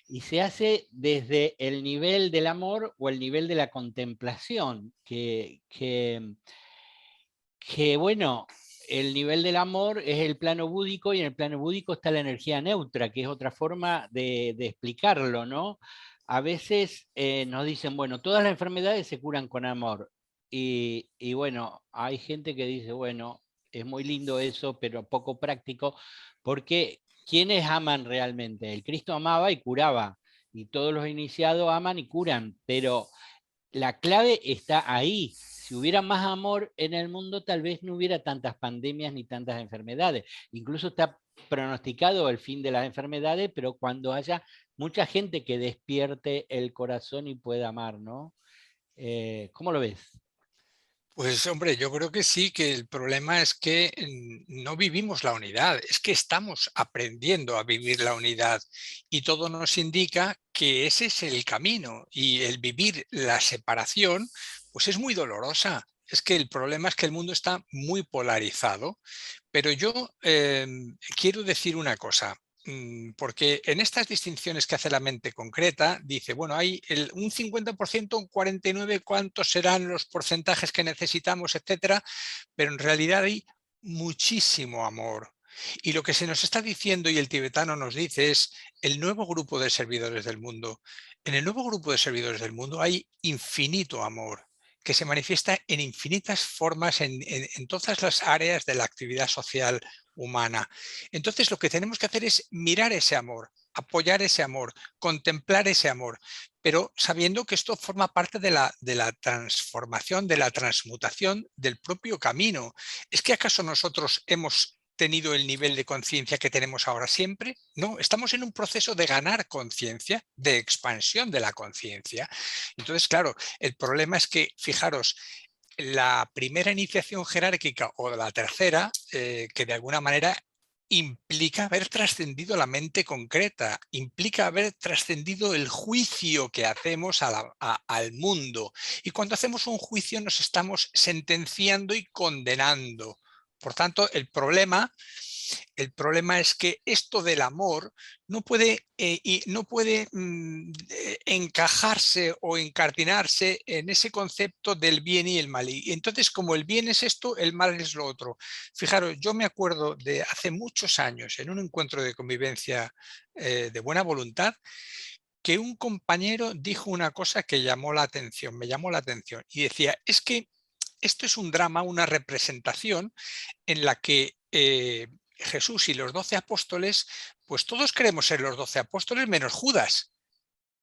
Y se hace desde el nivel del amor o el nivel de la contemplación, que bueno, el nivel del amor es el plano búdico y en el plano búdico está la energía neutra, que es otra forma de explicarlo, ¿no? A veces nos dicen, bueno, todas las enfermedades se curan con amor. Y bueno, hay gente que dice, bueno, es muy lindo eso, pero poco práctico, porque ¿quiénes aman realmente? El Cristo amaba y curaba, y todos los iniciados aman y curan, pero la clave está ahí. Si hubiera más amor en el mundo, tal vez no hubiera tantas pandemias ni tantas enfermedades. Incluso está pronosticado el fin de las enfermedades, pero cuando haya mucha gente que despierte el corazón y pueda amar, ¿no? ¿Cómo lo ves? Pues hombre, yo creo que sí, que el problema es que no vivimos la unidad, es que estamos aprendiendo a vivir la unidad y todo nos indica que ese es el camino y el vivir la separación pues es muy dolorosa. Es que el problema es que el mundo está muy polarizado, pero yo quiero decir una cosa. Porque en estas distinciones que hace la mente concreta, dice, bueno, hay un 50%, un 49%, ¿cuántos serán los porcentajes que necesitamos, etcétera? Pero en realidad hay muchísimo amor. Y lo que se nos está diciendo y el tibetano nos dice es el nuevo grupo de servidores del mundo. En el nuevo grupo de servidores del mundo hay infinito amor que se manifiesta en infinitas formas en todas las áreas de la actividad social humana. Entonces lo que tenemos que hacer es mirar ese amor, apoyar ese amor, contemplar ese amor, pero sabiendo que esto forma parte de la transformación, de la transmutación del propio camino. ¿Es que acaso nosotros hemos tenido el nivel de conciencia que tenemos ahora siempre? No, estamos en un proceso de ganar conciencia, de expansión de la conciencia. Entonces, claro, el problema es que, fijaros, la primera iniciación jerárquica o la tercera, que de alguna manera implica haber trascendido la mente concreta, implica haber trascendido el juicio que hacemos al mundo. Y cuando hacemos un juicio nos estamos sentenciando y condenando. Por tanto, el problema es que esto del amor no puede, encajarse o encardinarse en ese concepto del bien y el mal. Y entonces, como el bien es esto, el mal es lo otro. Fijaros, yo me acuerdo de hace muchos años, en un encuentro de convivencia de buena voluntad, que un compañero dijo una cosa que llamó la atención, me llamó la atención, y decía, es que esto es un drama, una representación en la que Jesús y los 12 apóstoles, pues todos queremos ser los 12 apóstoles menos Judas.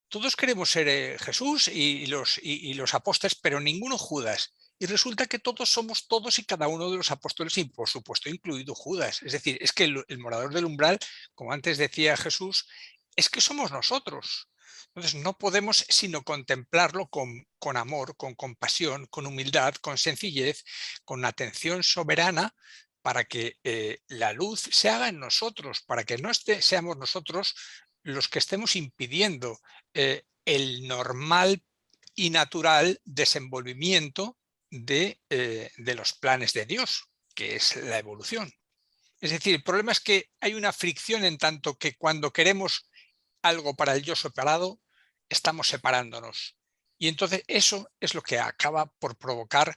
Todos queremos ser Jesús y los apóstoles, pero ninguno Judas. Y resulta que todos somos todos y cada uno de los apóstoles y por supuesto incluido Judas. Es decir, es que el morador del umbral, como antes decía Jesús, es que somos nosotros. Entonces no podemos sino contemplarlo con amor, con compasión, con humildad, con sencillez, con atención soberana para que la luz se haga en nosotros, para que no seamos nosotros los que estemos impidiendo el normal y natural desenvolvimiento de los planes de Dios, que es la evolución. Es decir, el problema es que hay una fricción en tanto que cuando queremos algo para el yo separado, estamos separándonos. Y entonces eso es lo que acaba por provocar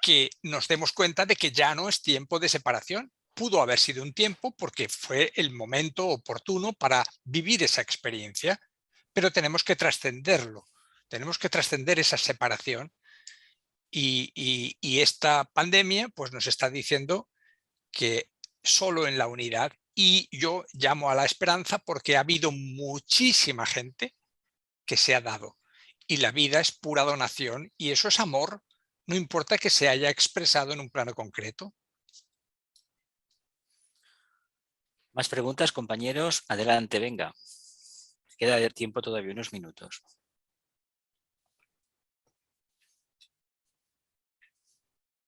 que nos demos cuenta de que ya no es tiempo de separación. Pudo haber sido un tiempo porque fue el momento oportuno para vivir esa experiencia, pero tenemos que trascenderlo, tenemos que trascender esa separación y esta pandemia pues nos está diciendo que solo en la unidad, y yo llamo a la esperanza porque ha habido muchísima gente que se ha dado y la vida es pura donación y eso es amor, no importa que se haya expresado en un plano concreto. Más preguntas, compañeros. Adelante, venga. Queda tiempo todavía, unos minutos.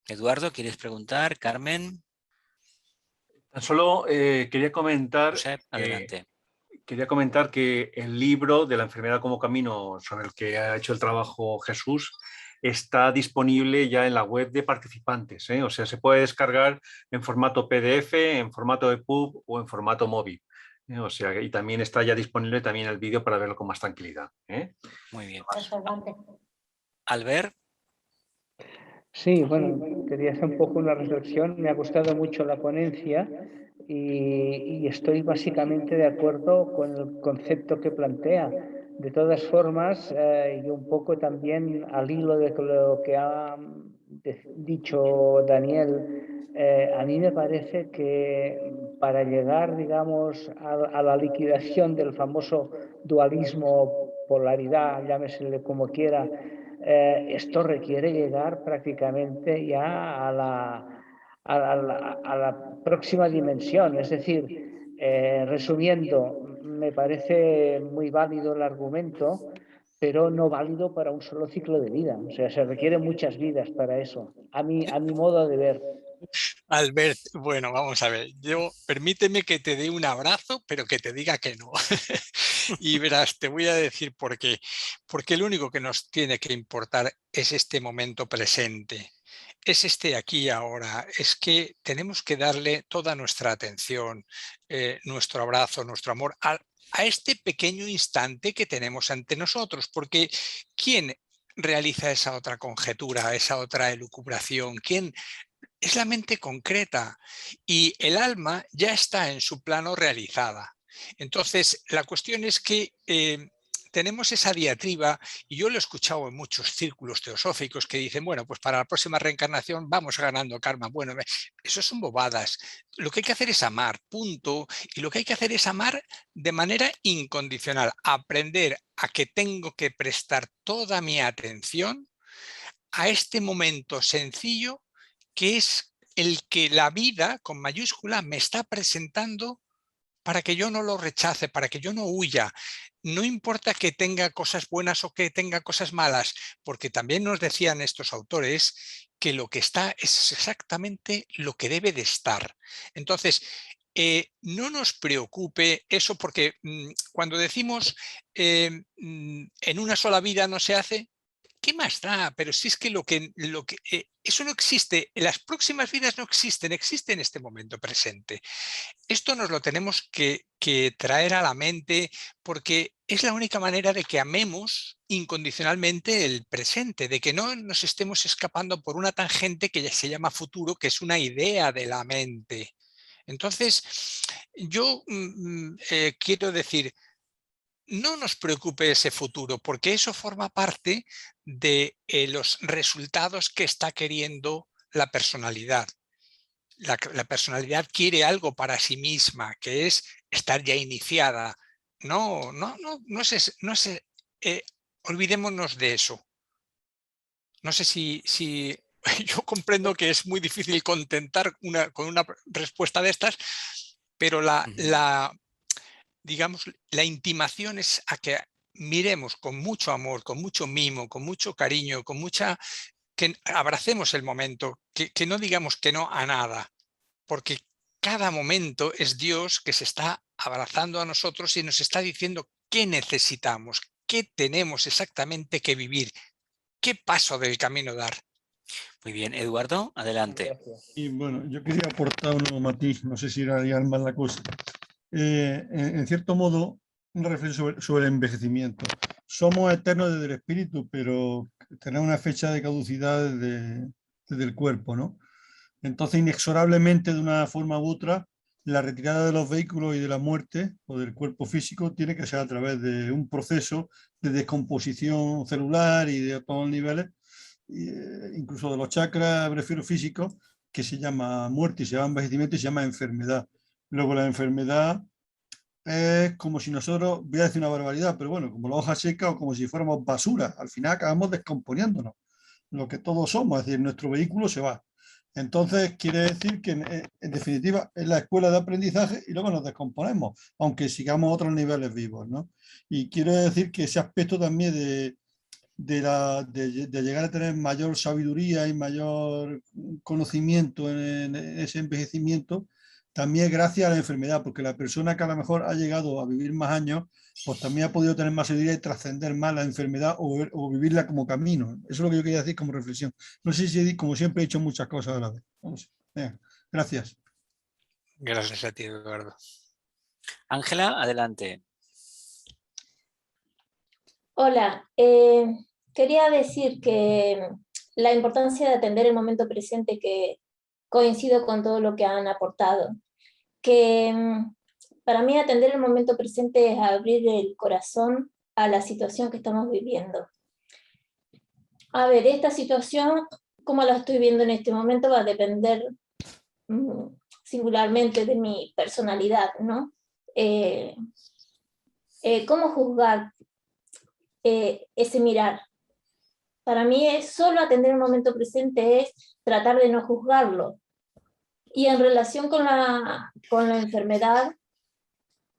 Eduardo, ¿quieres preguntar? Carmen. Tan solo quería comentar Josep, adelante. quería comentar que el libro de la enfermedad como camino, sobre el que ha hecho el trabajo Jesús, está disponible ya en la web de participantes, ¿eh? O sea, se puede descargar en formato PDF, en formato EPUB o en formato móvil. O sea, y también está ya disponible también el vídeo para verlo con más tranquilidad, ¿eh? Muy bien. Albert. Sí, bueno, quería hacer un poco una reflexión. Me ha gustado mucho la ponencia y estoy básicamente de acuerdo con el concepto que plantea. De todas formas, y un poco también al hilo de lo que ha dicho Daniel, a mí me parece que para llegar, digamos, a la liquidación del famoso dualismo, polaridad, llámesele como quiera, esto requiere llegar prácticamente ya a la próxima dimensión. Es decir, resumiendo, me parece muy válido el argumento, pero no válido para un solo ciclo de vida. O sea, se requieren muchas vidas para eso, a mi modo de ver. Albert, bueno, vamos a ver, permíteme que te dé un abrazo, pero que te diga que no. Y verás, te voy a decir por qué. Porque lo único que nos tiene que importar es este momento presente. Es este aquí y ahora. Es que tenemos que darle toda nuestra atención, nuestro abrazo, nuestro amor a este pequeño instante que tenemos ante nosotros. Porque ¿quién realiza esa otra conjetura, esa otra elucubración? ¿Quién? Es la mente concreta y el alma ya está en su plano realizada. Entonces, la cuestión es que tenemos esa diatriba, y yo lo he escuchado en muchos círculos teosóficos que dicen, bueno, pues para la próxima reencarnación vamos ganando karma. Bueno, eso son bobadas. Lo que hay que hacer es amar, punto. Y lo que hay que hacer es amar de manera incondicional, aprender a que tengo que prestar toda mi atención a este momento sencillo que es el que la vida, con mayúscula, me está presentando para que yo no lo rechace, para que yo no huya. No importa que tenga cosas buenas o que tenga cosas malas, porque también nos decían estos autores que lo que está es exactamente lo que debe de estar. Entonces, no nos preocupe eso, porque cuando decimos en una sola vida no se hace, ¿qué más da? Pero si es que eso no existe, las próximas vidas no existen, existe en este momento presente. Esto nos lo tenemos que traer a la mente porque es la única manera de que amemos incondicionalmente el presente, de que no nos estemos escapando por una tangente que ya se llama futuro, que es una idea de la mente. Entonces, yo quiero decir, no nos preocupe ese futuro, porque eso forma parte de los resultados que está queriendo la personalidad. La personalidad quiere algo para sí misma, que es estar ya iniciada. Olvidémonos de eso. No sé si yo comprendo que es muy difícil contentar con una respuesta de estas, pero digamos, la intimación es a que miremos con mucho amor, con mucho mimo, con mucho cariño, que abracemos el momento, que no digamos que no a nada, porque cada momento es Dios que se está abrazando a nosotros y nos está diciendo qué necesitamos, qué tenemos exactamente que vivir, qué paso del camino dar. Muy bien, Eduardo, adelante. Y bueno, yo quería aportar un nuevo matiz, no sé si iría más la cosa. En cierto modo, una reflexión sobre el envejecimiento. Somos eternos desde el espíritu, pero tenemos una fecha de caducidad desde el cuerpo, ¿no? Entonces, inexorablemente, de una forma u otra, la retirada de los vehículos y de la muerte o del cuerpo físico tiene que ser a través de un proceso de descomposición celular y de todos los niveles, incluso de los chakras, prefiero físicos, que se llama muerte y se llama envejecimiento y se llama enfermedad. Luego la enfermedad es como si nosotros, voy a decir una barbaridad, pero bueno, como la hoja seca o como si fuéramos basura, al final acabamos descomponiéndonos, lo que todos somos, es decir, nuestro vehículo se va. Entonces quiere decir que en definitiva es la escuela de aprendizaje y luego nos descomponemos, aunque sigamos otros niveles vivos, ¿no? Y quiero decir que ese aspecto también de llegar a tener mayor sabiduría y mayor conocimiento en ese envejecimiento también es gracias a la enfermedad, porque la persona que a lo mejor ha llegado a vivir más años, pues también ha podido tener más sabiduría y trascender más la enfermedad o vivirla como camino. Eso es lo que yo quería decir como reflexión. No sé si, como siempre, he dicho muchas cosas a la vez. Vamos. Venga, gracias. Gracias a ti, Eduardo. Ángela, adelante. Hola, quería decir que la importancia de atender el momento presente, que coincido con todo lo que han aportado, que para mí atender el momento presente es abrir el corazón a la situación que estamos viviendo. A ver, esta situación, como la estoy viendo en este momento, va a depender singularmente de mi personalidad, ¿no? ¿Cómo juzgar ese mirar? Para mí es solo atender el momento presente, es tratar de no juzgarlo. Y en relación con la enfermedad,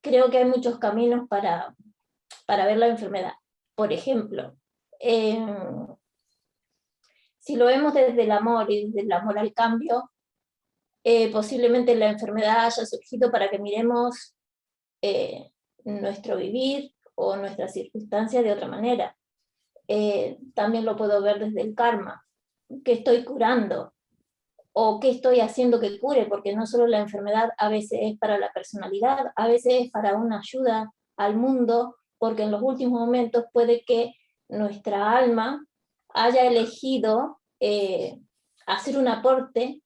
creo que hay muchos caminos para ver la enfermedad. Por ejemplo, si lo vemos desde el amor y desde el amor al cambio, posiblemente la enfermedad haya surgido para que miremos nuestro vivir o nuestras circunstancias de otra manera. También lo puedo ver desde el karma. ¿Qué estoy curando? ¿O qué estoy haciendo que cure? Porque no solo la enfermedad a veces es para la personalidad, a veces es para una ayuda al mundo, porque en los últimos momentos puede que nuestra alma haya elegido hacer un aporte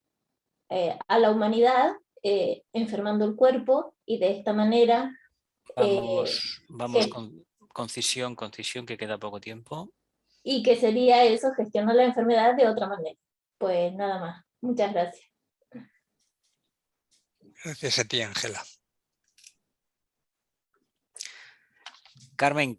a la humanidad, enfermando el cuerpo, y de esta manera... Vamos con concisión, que queda poco tiempo. Y que sería eso, gestionar la enfermedad de otra manera. Pues nada más. Muchas gracias. Gracias a ti, Ángela. Carmen,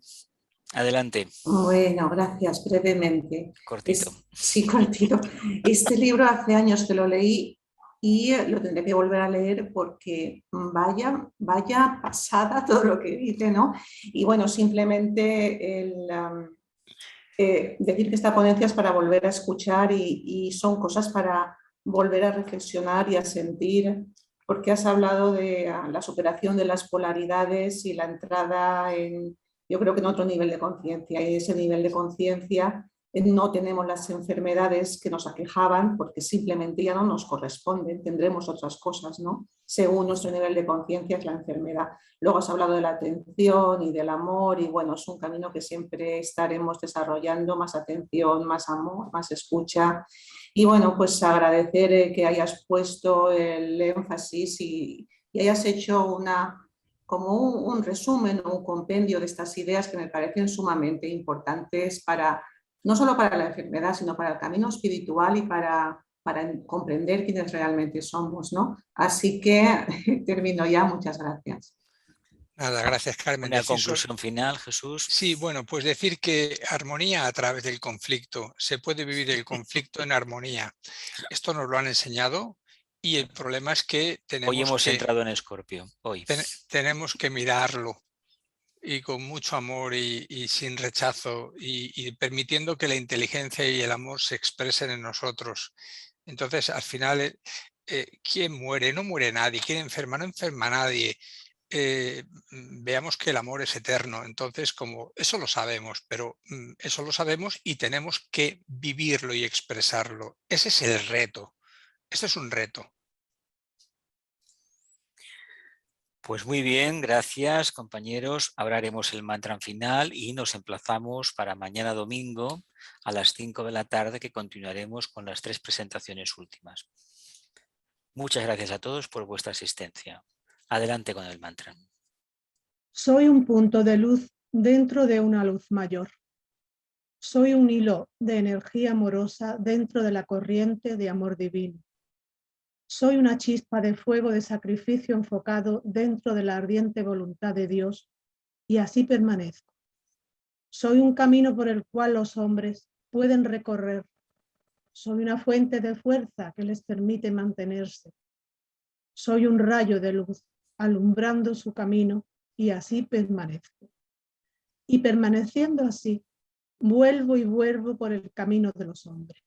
adelante. Bueno, gracias, brevemente. Cortito. Sí, cortito. Este libro hace años que lo leí y lo tendré que volver a leer porque vaya pasada todo lo que dice, ¿no? Y bueno, simplemente decir que esta ponencia es para volver a escuchar y son cosas para volver a reflexionar y a sentir, porque has hablado de la superación de las polaridades y la entrada en... Yo creo que en otro nivel de conciencia, y ese nivel de conciencia no tenemos las enfermedades que nos aquejaban porque simplemente ya no nos corresponden, tendremos otras cosas, ¿no? Según nuestro nivel de conciencia es la enfermedad. Luego has hablado de la atención y del amor y bueno, es un camino que siempre estaremos desarrollando, más atención, más amor, más escucha. Y bueno, pues agradecer que hayas puesto el énfasis y hayas hecho como un resumen o un compendio de estas ideas que me parecen sumamente importantes no solo para la enfermedad, sino para el camino espiritual y para comprender quiénes realmente somos, ¿no? Así que termino ya, muchas gracias. Nada, gracias, Carmen. Una conclusión final, Jesús. Sí, bueno, pues decir que armonía a través del conflicto. Se puede vivir el conflicto en armonía. Esto nos lo han enseñado y el problema es que Hoy hemos entrado en Escorpio. Tenemos que mirarlo y con mucho amor y sin rechazo y permitiendo que la inteligencia y el amor se expresen en nosotros. Entonces, al final, ¿quién muere? No muere nadie. ¿Quién enferma? No enferma nadie. Veamos que el amor es eterno. Entonces, como eso lo sabemos, pero eso lo sabemos y tenemos que vivirlo y expresarlo. Ese es el reto. Este es un reto. Pues muy bien, gracias compañeros. Ahora haremos el mantra final y nos emplazamos para mañana domingo a las 5 de la tarde, que continuaremos con las 3 presentaciones últimas. Muchas gracias a todos por vuestra asistencia. Adelante con el mantra. Soy un punto de luz dentro de una luz mayor. Soy un hilo de energía amorosa dentro de la corriente de amor divino. Soy una chispa de fuego de sacrificio enfocado dentro de la ardiente voluntad de Dios y así permanezco. Soy un camino por el cual los hombres pueden recorrer. Soy una fuente de fuerza que les permite mantenerse. Soy un rayo de luz alumbrando su camino y así permanezco. Y permaneciendo así, vuelvo y vuelvo por el camino de los hombres.